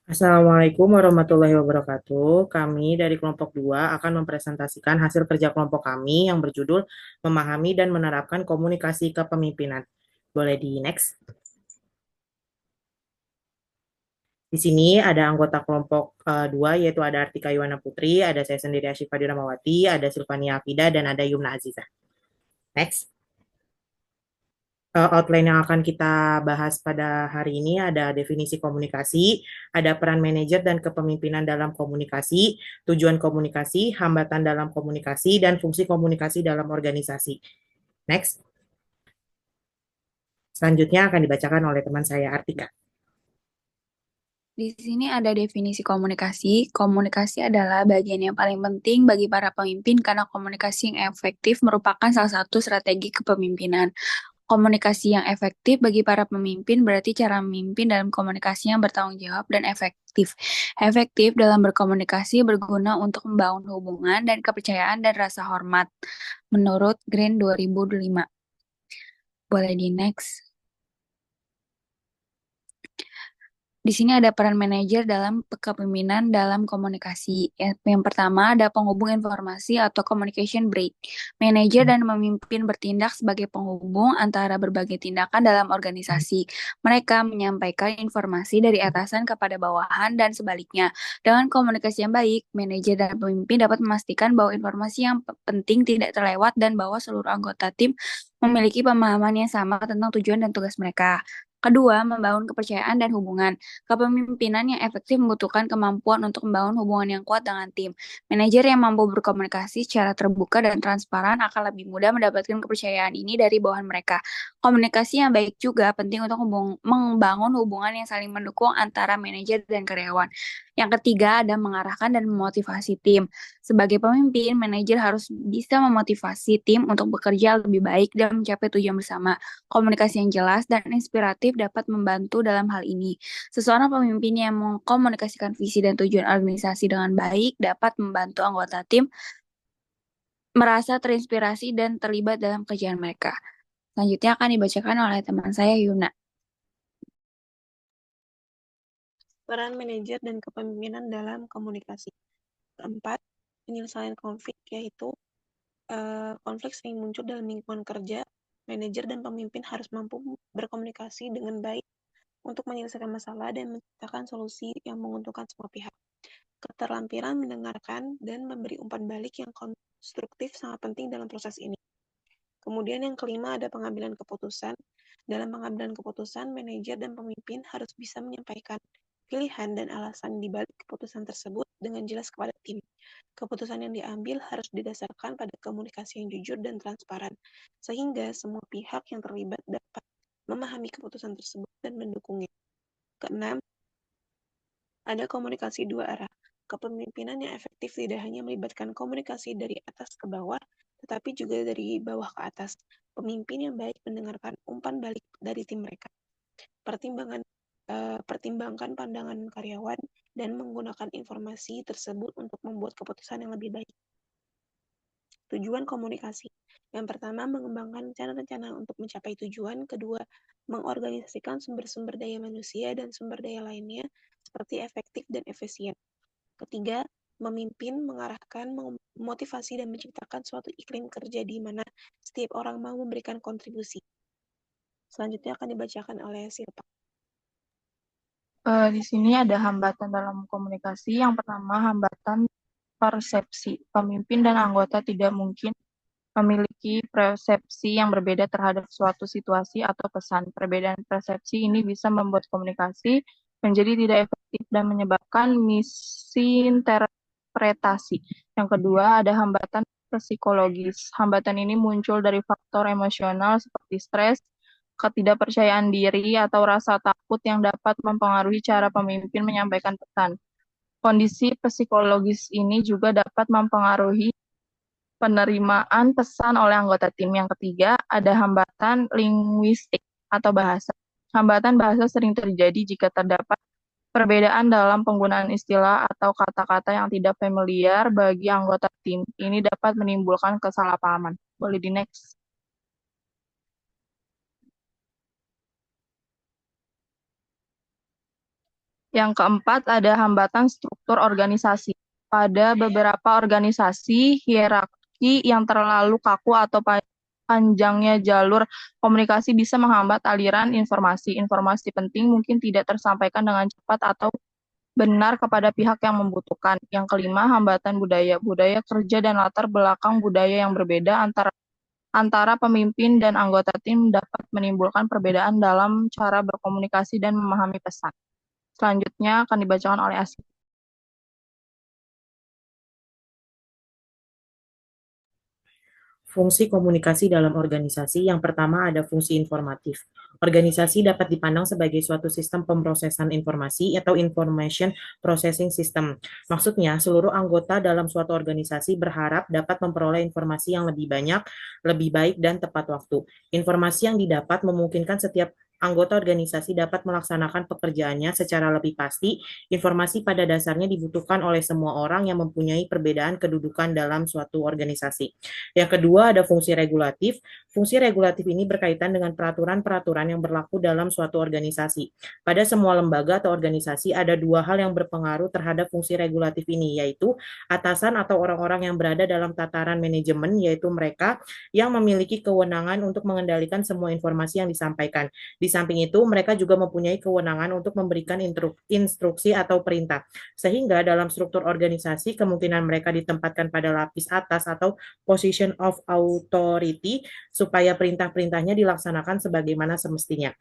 Assalamualaikum warahmatullahi wabarakatuh. Kami dari kelompok 2 akan mempresentasikan hasil kerja kelompok kami yang berjudul Memahami dan Menerapkan Komunikasi Kepemimpinan. Boleh di next. Di sini ada anggota kelompok 2 yaitu ada Artika Yuwana Putri, ada saya sendiri Asyifa Diramawati, ada Silvania Afida, dan ada Yumna Aziza. Next. Outline yang akan kita bahas pada hari ini ada definisi komunikasi, ada peran manajer dan kepemimpinan dalam komunikasi, tujuan komunikasi, hambatan dalam komunikasi, dan fungsi komunikasi dalam organisasi. Next. Selanjutnya akan dibacakan oleh teman saya, Artika. Di sini ada definisi komunikasi. Komunikasi adalah bagian yang paling penting bagi para pemimpin karena komunikasi yang efektif merupakan salah satu strategi kepemimpinan. Komunikasi yang efektif bagi para pemimpin berarti cara memimpin dalam komunikasi yang bertanggung jawab dan efektif. Efektif dalam berkomunikasi berguna untuk membangun hubungan dan kepercayaan dan rasa hormat. Menurut Green 2005. Boleh di next. Di sini ada peran manajer dalam kepemimpinan dalam komunikasi. Yang pertama ada penghubung informasi atau communication bridge. Manajer dan pemimpin bertindak sebagai penghubung antara berbagai tindakan dalam organisasi. Mereka menyampaikan informasi dari atasan kepada bawahan dan sebaliknya. Dengan komunikasi yang baik, manajer dan pemimpin dapat memastikan bahwa informasi yang penting tidak terlewat dan bahwa seluruh anggota tim memiliki pemahaman yang sama tentang tujuan dan tugas mereka. Kedua, membangun kepercayaan dan hubungan. Kepemimpinan yang efektif membutuhkan kemampuan untuk membangun hubungan yang kuat dengan tim. Manajer yang mampu berkomunikasi secara terbuka dan transparan akan lebih mudah mendapatkan kepercayaan ini dari bawahan mereka. Komunikasi yang baik juga penting untuk membangun hubungan yang saling mendukung antara manajer dan karyawan. Yang ketiga ada mengarahkan dan memotivasi tim. Sebagai pemimpin, manajer harus bisa memotivasi tim untuk bekerja lebih baik dan mencapai tujuan bersama. Komunikasi yang jelas dan inspiratif dapat membantu dalam hal ini. Seseorang pemimpin yang mengkomunikasikan visi dan tujuan organisasi dengan baik dapat membantu anggota tim merasa terinspirasi dan terlibat dalam kerjaan mereka. Selanjutnya akan dibacakan oleh teman saya Yuna. Peran manajer dan kepemimpinan dalam komunikasi. Keempat, penyelesaian konflik, yaitu konflik sering muncul dalam lingkungan kerja. Manajer dan pemimpin harus mampu berkomunikasi dengan baik untuk menyelesaikan masalah dan menciptakan solusi yang menguntungkan semua pihak. Keterampilan mendengarkan dan memberi umpan balik yang konstruktif sangat penting dalam proses ini. Kemudian yang kelima ada pengambilan keputusan. Dalam pengambilan keputusan, manajer dan pemimpin harus bisa menyampaikan pilihan dan alasan di balik keputusan tersebut dengan jelas kepada tim. Keputusan yang diambil harus didasarkan pada komunikasi yang jujur dan transparan, sehingga semua pihak yang terlibat dapat memahami keputusan tersebut dan mendukungnya. Keenam, ada komunikasi dua arah. Kepemimpinan yang efektif tidak hanya melibatkan komunikasi dari atas ke bawah, tetapi juga dari bawah ke atas. Pemimpin yang baik mendengarkan umpan balik dari tim mereka. Pertimbangkan pandangan karyawan dan menggunakan informasi tersebut untuk membuat keputusan yang lebih baik. Tujuan komunikasi. Yang pertama, mengembangkan rencana-rencana untuk mencapai tujuan. Kedua, mengorganisasikan sumber-sumber daya manusia dan sumber daya lainnya seperti efektif dan efisien. Ketiga, memimpin, mengarahkan, memotivasi, dan menciptakan suatu iklim kerja di mana setiap orang mau memberikan kontribusi. Selanjutnya akan dibacakan oleh Silpa. Di sini ada hambatan dalam komunikasi. Yang pertama, hambatan persepsi. Pemimpin dan anggota tidak mungkin memiliki persepsi yang berbeda terhadap suatu situasi atau pesan. Perbedaan persepsi ini bisa membuat komunikasi menjadi tidak efektif dan menyebabkan misinterpretasi. Yang kedua, ada hambatan psikologis. Hambatan ini muncul dari faktor emosional seperti stres, ketidakpercayaan diri, atau rasa takut yang dapat mempengaruhi cara pemimpin menyampaikan pesan. Kondisi psikologis ini juga dapat mempengaruhi penerimaan pesan oleh anggota tim. Yang ketiga, ada hambatan linguistik atau bahasa. Hambatan bahasa sering terjadi jika terdapat perbedaan dalam penggunaan istilah atau kata-kata yang tidak familiar bagi anggota tim. Ini dapat menimbulkan kesalahpahaman. Boleh di next. Yang keempat, ada hambatan struktur organisasi. Pada beberapa organisasi, hierarki yang terlalu kaku atau panjangnya jalur komunikasi bisa menghambat aliran informasi. Informasi penting mungkin tidak tersampaikan dengan cepat atau benar kepada pihak yang membutuhkan. Yang kelima, hambatan budaya. Budaya kerja dan latar belakang budaya yang berbeda antara pemimpin dan anggota tim dapat menimbulkan perbedaan dalam cara berkomunikasi dan memahami pesan. Selanjutnya akan dibacakan oleh Asyik. Fungsi komunikasi dalam organisasi yang pertama ada fungsi informatif. Organisasi dapat dipandang sebagai suatu sistem pemrosesan informasi atau information processing system. Maksudnya, seluruh anggota dalam suatu organisasi berharap dapat memperoleh informasi yang lebih banyak, lebih baik, dan tepat waktu. Informasi yang didapat memungkinkan setiap anggota organisasi dapat melaksanakan pekerjaannya secara lebih pasti. Informasi pada dasarnya dibutuhkan oleh semua orang yang mempunyai perbedaan kedudukan dalam suatu organisasi. Yang kedua ada fungsi regulatif. Fungsi regulatif ini berkaitan dengan peraturan-peraturan yang berlaku dalam suatu organisasi. Pada semua lembaga atau organisasi ada dua hal yang berpengaruh terhadap fungsi regulatif ini, yaitu atasan atau orang-orang yang berada dalam tataran manajemen, yaitu mereka yang memiliki kewenangan untuk mengendalikan semua informasi yang disampaikan. Di samping itu, mereka juga mempunyai kewenangan untuk memberikan instruksi atau perintah. Sehingga dalam struktur organisasi, kemungkinan mereka ditempatkan pada lapis atas atau position of authority supaya perintah-perintahnya dilaksanakan sebagaimana semestinya.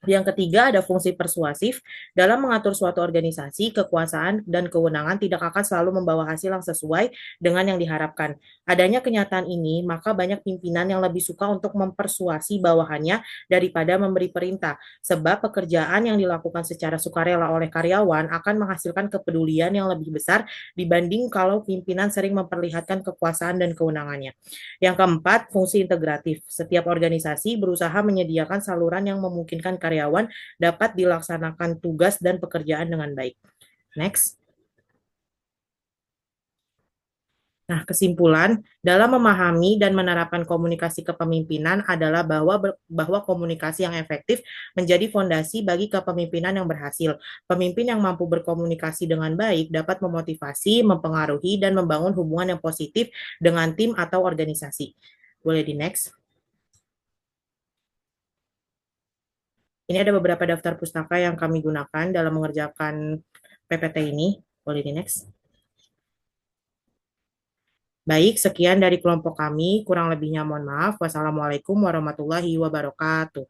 Yang ketiga ada fungsi persuasif. Dalam mengatur suatu organisasi, kekuasaan dan kewenangan tidak akan selalu membawa hasil yang sesuai dengan yang diharapkan. Adanya kenyataan ini, maka banyak pimpinan yang lebih suka untuk mempersuasi bawahannya daripada memberi perintah. Sebab pekerjaan yang dilakukan secara sukarela oleh karyawan akan menghasilkan kepedulian yang lebih besar dibanding kalau pimpinan sering memperlihatkan kekuasaan dan kewenangannya. Yang keempat, fungsi integratif. Setiap organisasi berusaha menyediakan saluran yang memungkinkan karyawan dapat dilaksanakan tugas dan pekerjaan dengan baik. Next. Nah, kesimpulan dalam memahami dan menerapkan komunikasi kepemimpinan adalah bahwa komunikasi yang efektif menjadi fondasi bagi kepemimpinan yang berhasil. Pemimpin yang mampu berkomunikasi dengan baik dapat memotivasi, mempengaruhi, dan membangun hubungan yang positif dengan tim atau organisasi. Boleh di next. Ini ada beberapa daftar pustaka yang kami gunakan dalam mengerjakan PPT ini. Boleh di next. Baik, sekian dari kelompok kami. Kurang lebihnya mohon maaf. Wassalamualaikum warahmatullahi wabarakatuh.